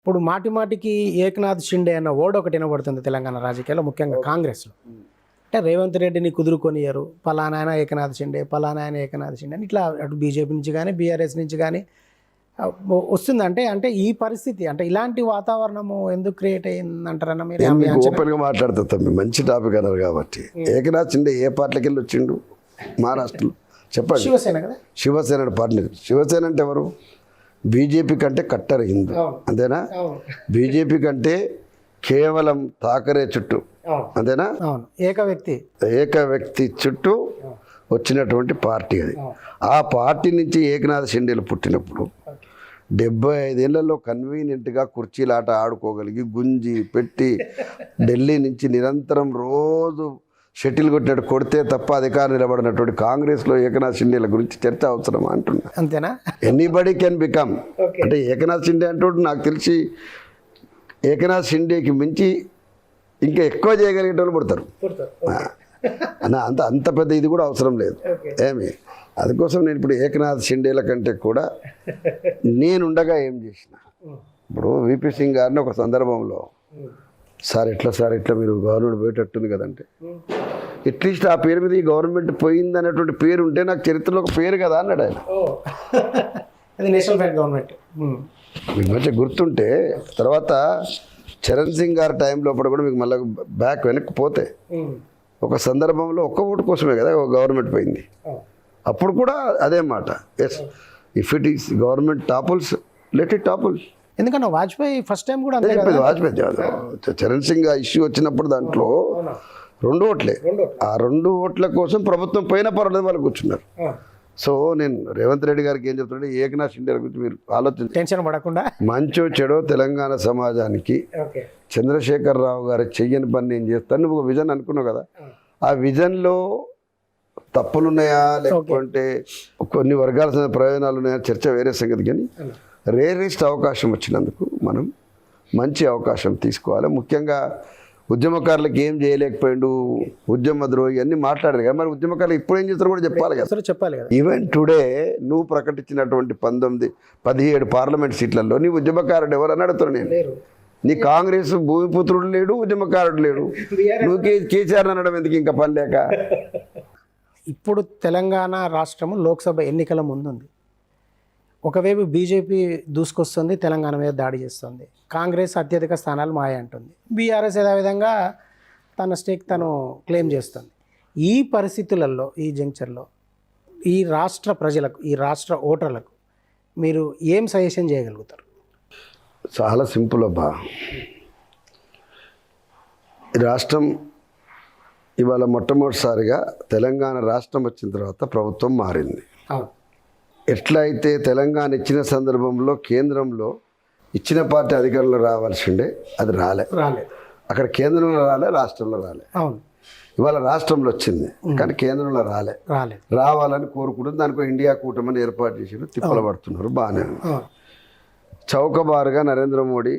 ఇప్పుడు మాటి మాటికి ఏకనాథ్ షిండే అన్న వర్డ్ ఒకటి వినబడుతుంది తెలంగాణ రాజకీయాల్లో, ముఖ్యంగా కాంగ్రెస్లో. అంటే రేవంత్ రెడ్డిని కుదురుకొనియరు, పలానా ఆయన ఏకనాథ్ షిండే, పలానా ఆయన ఏకనాథ్ షిండే అని ఇట్లా అటు బీజేపీ నుంచి కానీ బీఆర్ఎస్ నుంచి కానీ వస్తుంది. అంటే ఈ పరిస్థితి, అంటే ఇలాంటి వాతావరణము ఎందుకు క్రియేట్ అయిందంటారన్న మీరు? ఓపెన్గా మాట్లాడుతా తమ్మి, మంచి టాపిక్ అన్నారు కాబట్టి. ఏకనాథ్ షిండే ఏ పార్టీకి వెళ్ళి వచ్చిండు మహారాష్ట్రలో చెప్పండి? శివసేన కదా. శివసేన పార్టీ. శివసేన అంటే ఎవరు? బీజేపీ కంటే కట్టర్ హిందూ, అంతేనా? బీజేపీ కంటే కేవలం తాకరే చుట్టూ, అంతేనా? ఏక వ్యక్తి చుట్టూ వచ్చినటువంటి పార్టీ అది. ఆ పార్టీ నుంచి ఏకనాథ్ షిండేలు పుట్టినప్పుడు 75 ఏళ్లలో కన్వీనియంట్గా కుర్చీలాట ఆడుకోగలిగి గుంజి పెట్టి ఢిల్లీ నుంచి నిరంతరం రోజు షటిల్ కొట్టినట్టు కొడితే తప్ప అధికారం నిలబడినటువంటి కాంగ్రెస్లో ఏకనాథ్ షిండేల గురించి చర్చ అవసరం అంటున్నా. అంతేనా? Anybody can become. అంటే ఏకనాథ్ షిండే అంటూ నాకు తెలిసి ఏకనాథ్ షిండేకి మించి ఇంకా ఎక్కువ చేయగలిగే వాళ్ళు పుడతారు. అంత పెద్ద ఇది కూడా అవసరం లేదు ఏమి. అందుకోసం నేను ఇప్పుడు ఏకనాథ్ షిండేల కంటే కూడా నేనుండగా ఏం చేసిన, ఇప్పుడు విపి సింగ్ గారిని ఒక సందర్భంలో సార్ ఇట్లా మీరు గవర్నమెంట్ పోయేటట్టుంది కదంటే, అట్లీస్ట్ ఆ పేరు మీద ఈ గవర్నమెంట్ పోయింది అనేటువంటి పేరు ఉంటే నాకు చరిత్రలో ఒక పేరు కదా అన్నాడు ఆయన. మీకు మంచిగా గుర్తుంటే తర్వాత చరణ్ సింగ్ గారి టైం లోపల కూడా మీకు మళ్ళీ బ్యాక్ వెనక్కి పోతే ఒక సందర్భంలో ఒక్క ఓటు కోసమే కదా గవర్నమెంట్ పోయింది. అప్పుడు కూడా అదే మాట, yes if it is government topples let it topples. ఎందుకంటే వాజ్పేయి ఫస్ట్ టైం కూడా వాజ్పేయి చరణ్ సింగ్ ఆ ఇష్యూ వచ్చినప్పుడు దాంట్లో 2 ఓట్లే, ఆ 2 ఓట్ల కోసం ప్రభుత్వం పోయినా పర్వాలేదు వాళ్ళు కూర్చున్నారు. సో నేను రేవంత్ రెడ్డి గారికి ఏం చెప్తుంటే, ఏకనాథ్ షిండే గురించి మీరు ఆలోచించి టెన్షన్ పడకుండా మంచో చెడో తెలంగాణ సమాజానికి చంద్రశేఖర్ రావు గారు చెయ్యని పని నేను చేస్తాను. నువ్వు ఒక విజన్ అనుకున్నావు కదా, ఆ విజన్లో తప్పులున్నాయా లేకపోతే కొన్ని వర్గాల ప్రయోజనాలు ఉన్నాయా చర్చ వేరే సంగతి. కానీ రేరెస్ట్ అవకాశం వచ్చినందుకు మనం మంచి అవకాశం తీసుకోవాలి. ముఖ్యంగా ఉద్యమకారులకు ఏం చేయలేకపోయిండు, ఉద్యమ ద్రోహి అన్నీ మాట్లాడారు కదా, మరి ఉద్యమకారులు ఇప్పుడు ఏం చేస్తారో కూడా చెప్పాలి కదా. ఈవెన్ టుడే నువ్వు ప్రకటించినటువంటి 17 పార్లమెంట్ సీట్లలో నీ ఉద్యమకారుడు ఎవరని అడుగుతారు నేను. నీ కాంగ్రెస్ భూమిపుత్రుడు లేడు, ఉద్యమకారుడు లేడు, నువ్వు కేసీఆర్ అనడం ఎందుకు ఇంకా పని లేక? ఇప్పుడు తెలంగాణ రాష్ట్రము లోక్సభ ఎన్నికల ముందుంది. ఒకవైపు బీజేపీ దూసుకొస్తుంది, తెలంగాణ మీద దాడి చేస్తుంది. కాంగ్రెస్ అత్యధిక స్థానాలు మాయ అంటుంది. బీఆర్ఎస్ విధంగా తన స్టేక్ తను క్లెయిమ్ చేస్తుంది. ఈ పరిస్థితులలో, ఈ జంక్చర్లో ఈ రాష్ట్ర ప్రజలకు, ఈ రాష్ట్ర ఓటర్లకు మీరు ఏం సజెషన్ చేయగలుగుతారు? చాలా సింపుల్ అబ్బా. ఈ రాష్ట్రం ఇవాళ మొట్టమొదటిసారిగా తెలంగాణ రాష్ట్రం వచ్చిన తర్వాత ప్రభుత్వం మారింది. ఎట్లయితే తెలంగాణ ఇచ్చిన సందర్భంలో కేంద్రంలో ఇచ్చిన పార్టీ అధికారంలో రావాల్సి ఉండే, అది రాలే. అక్కడ కేంద్రంలో రాలే, రాష్ట్రంలో రాలే. ఇవాళ రాష్ట్రంలో వచ్చింది కానీ కేంద్రంలో రాలే. రావాలని కోరుకుంటుంది. దానికి ఇండియా కూటమిని ఏర్పాటు చేసి తిప్పలు పడుతున్నారు. బాగానే ఉంది. చౌకబారుగా నరేంద్ర మోడీ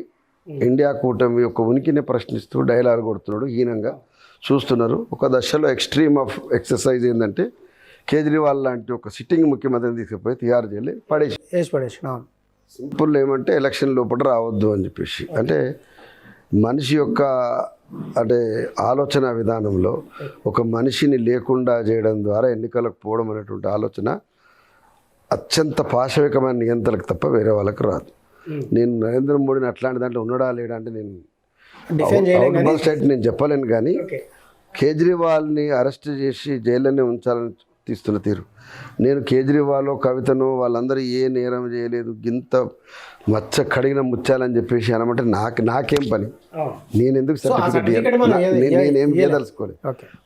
ఇండియా కూటమి యొక్క ఉనికిని ప్రశ్నిస్తూ డైలాగ్ కొడుతున్నాడు, హీనంగా చూస్తున్నారు. ఒక దశలో ఎక్స్ట్రీమ్ ఆఫ్ ఎక్సర్సైజ్ ఏంటంటే కేజ్రీవాల్ లాంటి ఒక సిట్టింగ్ ముఖ్యమంత్రిని తీసుకుపోయి తిహార్ జైలు పడేసి సింపుల్ ఏమంటే ఎలక్షన్ లోపల రావద్దు అని చెప్పేసి. అంటే మనిషి యొక్క ఆలోచన విధానంలో ఒక మనిషిని లేకుండా చేయడం ద్వారా ఎన్నికలకు పోవడం అనేటువంటి ఆలోచన అత్యంత పాశవికమైన నియంత్రణకు తప్ప వేరే వాళ్ళకు రాదు. నేను నరేంద్ర మోడీని అట్లాంటి దాంట్లో ఉన్నాడా లేడా అంటే నేను నేను చెప్పలేను. కానీ కేజ్రీవాల్ని అరెస్ట్ చేసి జైల్లోనే ఉంచాలని తీస్తున్న తీరు, నేను కేజ్రీవాల్ కవితను వాళ్ళందరూ ఏ నేరం చేయలేదు, గింత మచ్చ కడిగిన ముచ్చాలని చెప్పేసి అనమంటే నాకేం పని, నేను ఎందుకు సర్టిఫికెట్ నేనేం చేయదలుచుకోలేదు.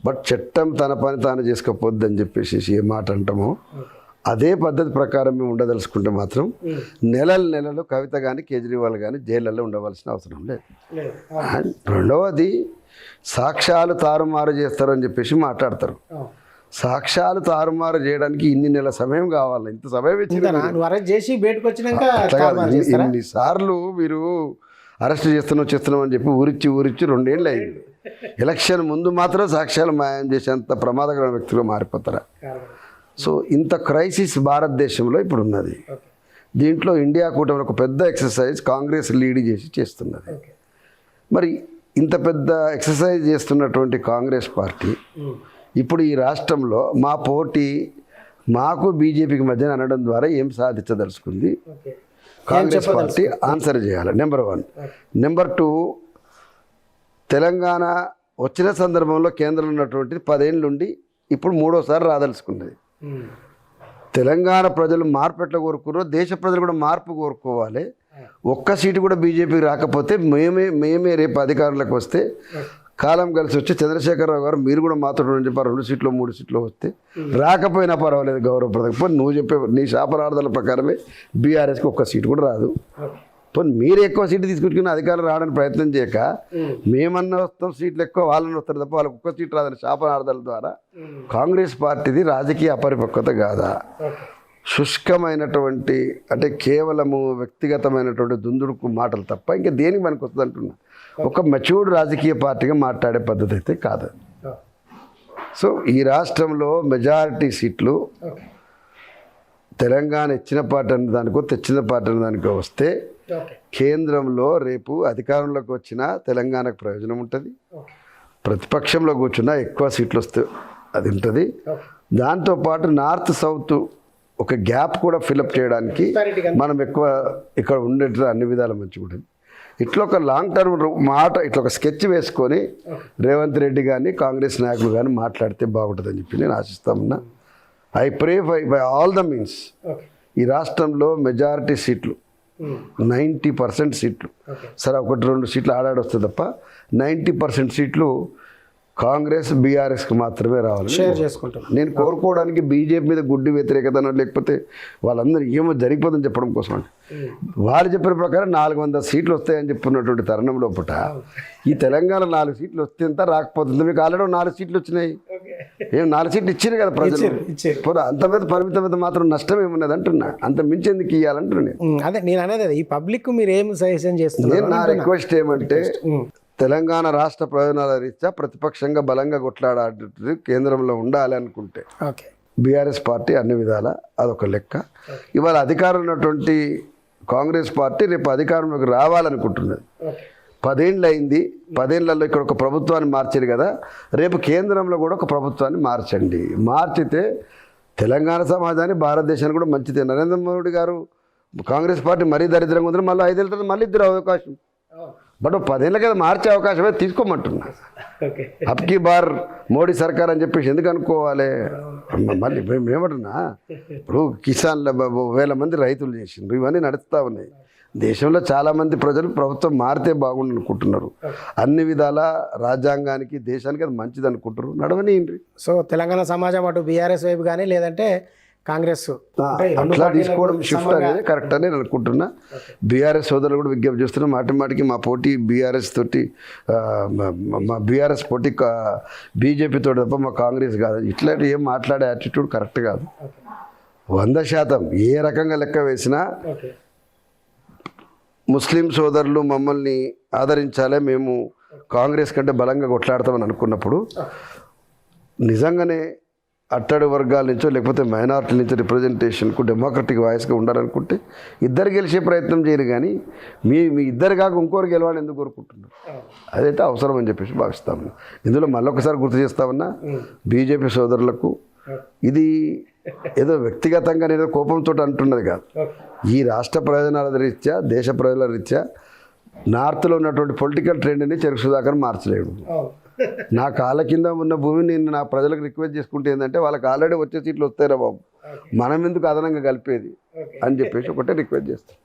బట్ చట్టం తన పని తాను చేసుకోపోద్ది అని చెప్పేసి ఏ మాట అంటామో అదే పద్ధతి ప్రకారం మేము ఉండదలుచుకుంటే మాత్రం నెలలు కవిత కానీ కేజ్రీవాల్ కానీ జైళ్ళల్లో ఉండవలసిన అవసరం లేదు. అండ్ రెండవది, సాక్ష్యాలు తారుమారు చేస్తారని చెప్పేసి మాట్లాడతారు. సాక్ష్యాలు తారుమారు చేయడానికి ఇన్ని నెలల సమయం కావాలి. ఇంత సమయం ఇన్నిసార్లు మీరు అరెస్ట్ చేస్తున్నాం అని చెప్పి ఊరిచ్చి 2 ఏళ్ళు అయింది. ఎలక్షన్ ముందు మాత్రం సాక్ష్యాలు మాయం చేసేంత ప్రమాదకరమైన వ్యక్తిగా మారిపోతారా? సో ఇంత క్రైసిస్ భారతదేశంలో ఇప్పుడు ఉన్నది. దీంట్లో ఇండియా కూటమి ఒక పెద్ద ఎక్సర్సైజ్ కాంగ్రెస్ లీడ్ చేసి చేస్తున్నది. మరి ఇంత పెద్ద ఎక్సర్సైజ్ చేస్తున్నటువంటి కాంగ్రెస్ పార్టీ ఇప్పుడు ఈ రాష్ట్రంలో మా పోటీ మాకు బీజేపీకి మధ్యన అనడం ద్వారా ఏం సాధించదలుచుకుంది కాంగ్రెస్ పార్టీ ఆన్సర్ చేయాలి. నెంబర్ 1. నెంబర్ 2, తెలంగాణ వచ్చిన సందర్భంలో కేంద్రంలో ఉన్నటువంటిది 10 ఏళ్ళ నుండి ఇప్పుడు 3వసారి రాదలుచుకున్నది. తెలంగాణ ప్రజలు మార్పు ఎట్లా కోరుకున్నారో దేశ ప్రజలు కూడా మార్పు కోరుకోవాలి. ఒక్క సీటు కూడా బీజేపీకి రాకపోతే మేమే రేపు అధికారంలోకి వస్తే కాలం కలిసి వచ్చి చంద్రశేఖరరావు గారు మీరు కూడా మాతో చెప్పారు 2 సీట్లు 3 సీట్లు వస్తే రాకపోయినా పర్వాలేదు గౌరవప్రదం. పోనీ నువ్వు చెప్పే నీ శాపనార్థాల ప్రకారమే బీఆర్ఎస్కి ఒక్క సీటు కూడా రాదు. పోనీ మీరు ఎక్కువ సీట్లు తీసుకుంటున్న అధికారులు రావడానికి ప్రయత్నం చేయక మేమన్నా వస్తాం సీట్లు ఎక్కువ వాళ్ళని వస్తారు తప్ప వాళ్ళకి ఒక్క సీటు రాదని శాపనార్థాల ద్వారా కాంగ్రెస్ పార్టీది రాజకీయ అపరిపక్వత కాదా? శుష్కమైనటువంటి అంటే కేవలము వ్యక్తిగతమైనటువంటి దుందుడుకు మాటలు తప్ప ఇంకా దేనికి మనకు వస్తుంది అంటున్నా. ఒక మెచ్యూర్డ్ రాజకీయ పార్టీగా మాట్లాడే పద్ధతి అయితే కాదు. సో ఈ రాష్ట్రంలో మెజారిటీ సీట్లు తెలంగాణ ఇచ్చిన పార్టీ అనే దానికో తెచ్చిన పార్టీ అనే దానికో వస్తే కేంద్రంలో రేపు అధికారంలోకి వచ్చినా తెలంగాణకు ప్రయోజనం ఉంటుంది. ప్రతిపక్షంలో కూర్చున్నా ఎక్కువ సీట్లు వస్తే అది ఉంటుంది. దాంతోపాటు నార్త్ సౌత్ ఒక గ్యాప్ కూడా ఫిలప్ చేయడానికి మనం ఎక్కువ ఇక్కడ ఉండేట్లు అన్ని విధాల మంచిగా ఉంటుంది. ఇట్లా ఒక లాంగ్ టర్మ్ మాట ఇట్లా ఒక స్కెచ్ వేసుకొని రేవంత్ రెడ్డి కానీ కాంగ్రెస్ నాయకులు కానీ మాట్లాడితే బాగుంటుందని చెప్పి నేను ఆశిస్తామన్నా. I pray by all the means ఈ రాష్ట్రంలో మెజారిటీ సీట్లు 90% సీట్లు సరే 1-2 సీట్లు ఆడాడొస్తే తప్ప 90% సీట్లు కాంగ్రెస్ బీఆర్ఎస్కి మాత్రమే రావాలి. షేర్ చేసుకుంటాం. నేను కోరుకోవడానికి బీజేపీ మీద గుడ్డి వ్యతిరేకత లేకపోతే వాళ్ళందరూ ఏమో జరిగిపోతుందని చెప్పడం కోసం అండి. వాళ్ళు చెప్పిన ప్రకారం 400 సీట్లు వస్తాయని చెప్పుకున్నటువంటి తరుణం లోపల ఈ తెలంగాణ 4 సీట్లు వస్తే ఎంత రాకపోతుంది. మీకు ఆల్రెడీ 4 సీట్లు వచ్చినాయి. ఏం 4 సీట్లు ఇచ్చారు కదా ప్రజలు. అంత మీద పరిమితమైన మాత్రం నష్టం ఏమున్నది అంటున్నా. అంత మించి ఎందుకు ఇవ్వాలంటున్నా. అదే నేను అనేది ఈ పబ్లిక్ మీరు ఏం సజెషన్ చేస్తున్నారు. నేను నా రిక్వెస్ట్ ఏమంటే తెలంగాణ రాష్ట్ర ప్రయోజనాల రీత్యా ప్రతిపక్షంగా బలంగా కొట్లాడే కేంద్రంలో ఉండాలి అనుకుంటే బీఆర్ఎస్ పార్టీ అన్ని విధాల అదొక లెక్క. ఇవాళ అధికారం ఉన్నటువంటి కాంగ్రెస్ పార్టీ రేపు అధికారంలోకి రావాలనుకుంటున్నది. 10 ఏళ్ళు అయింది. 10 ఏళ్లలో ఇక్కడ ఒక ప్రభుత్వాన్ని మార్చారు కదా, రేపు కేంద్రంలో కూడా ఒక ప్రభుత్వాన్ని మార్చండి. మార్చితే తెలంగాణ సమాజాన్ని భారతదేశానికి కూడా మంచిదే. నరేంద్ర మోడీ గారు కాంగ్రెస్ పార్టీ మరీ దరిద్రంగా ఉందని మళ్ళీ 5 ఏళ్ళ తర్వాత మళ్ళీ ఇద్దరు అవకాశం. బట్ 10 ఏళ్ళ కదా మార్చే అవకాశమే తీసుకోమంటున్నా. అబ్కి బార్ మోడీ సర్కార్ అని చెప్పేసి ఎందుకు అనుకోవాలి. మళ్ళీ మేమేమంటున్నా, ఇప్పుడు కిసాన్ల 1000 మంది రైతులు చేసిండ్రు, ఇవన్నీ నడుస్తూ ఉన్నాయి. దేశంలో చాలామంది ప్రజలు ప్రభుత్వం మారితే బాగుండు అనుకుంటున్నారు. అన్ని విధాల రాజ్యాంగానికి దేశానికి అది మంచిది అనుకుంటారు. నడవనియండి. సో తెలంగాణ సమాజం అటు బీఆర్ఎస్ వైపు కానీ లేదంటే కాంగ్రెస్ అట్లా తీసుకోవడం షిఫ్ట్ అనేది కరెక్ట్ అని నేను అనుకుంటున్నా. బీఆర్ఎస్ సోదరులు కూడా విజ్ఞప్తి చేస్తున్నా, మాటికి మా పోటీ బీఆర్ఎస్ తోటి, మా బీఆర్ఎస్ పోటీ బీజేపీ తోటి తప్ప మా కాంగ్రెస్ కాదు. ఇట్లాంటి ఏం మాట్లాడే యాటిట్యూడ్ కరెక్ట్ కాదు. 100% ఏ రకంగా లెక్క వేసినా ముస్లిం సోదరులు మమ్మల్ని ఆదరించాలే, మేము కాంగ్రెస్ కంటే బలంగా కొట్లాడతామని అనుకున్నప్పుడు నిజంగానే అట్టడి వర్గాల నుంచో లేకపోతే మైనారిటీల నుంచో రిప్రజెంటేషన్కు డెమోక్రటిక్ వాయిస్గా ఉండాలనుకుంటే ఇద్దరు గెలిచే ప్రయత్నం చేయరు. కానీ మీ ఇద్దరు కాక ఇంకోరు గెలవాలని ఎందుకు కోరుకుంటున్నారు? అదైతే అవసరం అని చెప్పేసి భావిస్తామన్నా. ఇందులో మళ్ళొకసారి గుర్తు చేస్తామన్నా, బీజేపీ సోదరులకు ఇది ఏదో వ్యక్తిగతంగా ఏదో కోపంతో అంటున్నది కాదు. ఈ రాష్ట్ర ప్రయోజనాల రీత్యా దేశ ప్రజల రీత్యా నార్త్లో ఉన్నటువంటి పొలిటికల్ ట్రెండ్ని చెరుకు సుధాకర్ మార్చలేడు. నా కాళ్ళ కింద ఉన్న భూమిని నేను నా ప్రజలకు రిక్వెస్ట్ చేసుకుంటే ఏంటంటే వాళ్ళకి ఆల్రెడీ వచ్చే సీట్లు వస్తాయిరా బాబు, మనం ఎందుకు అదనంగా కలిపేది అని చెప్పేసి ఒకటే రిక్వెస్ట్ చేస్తాను.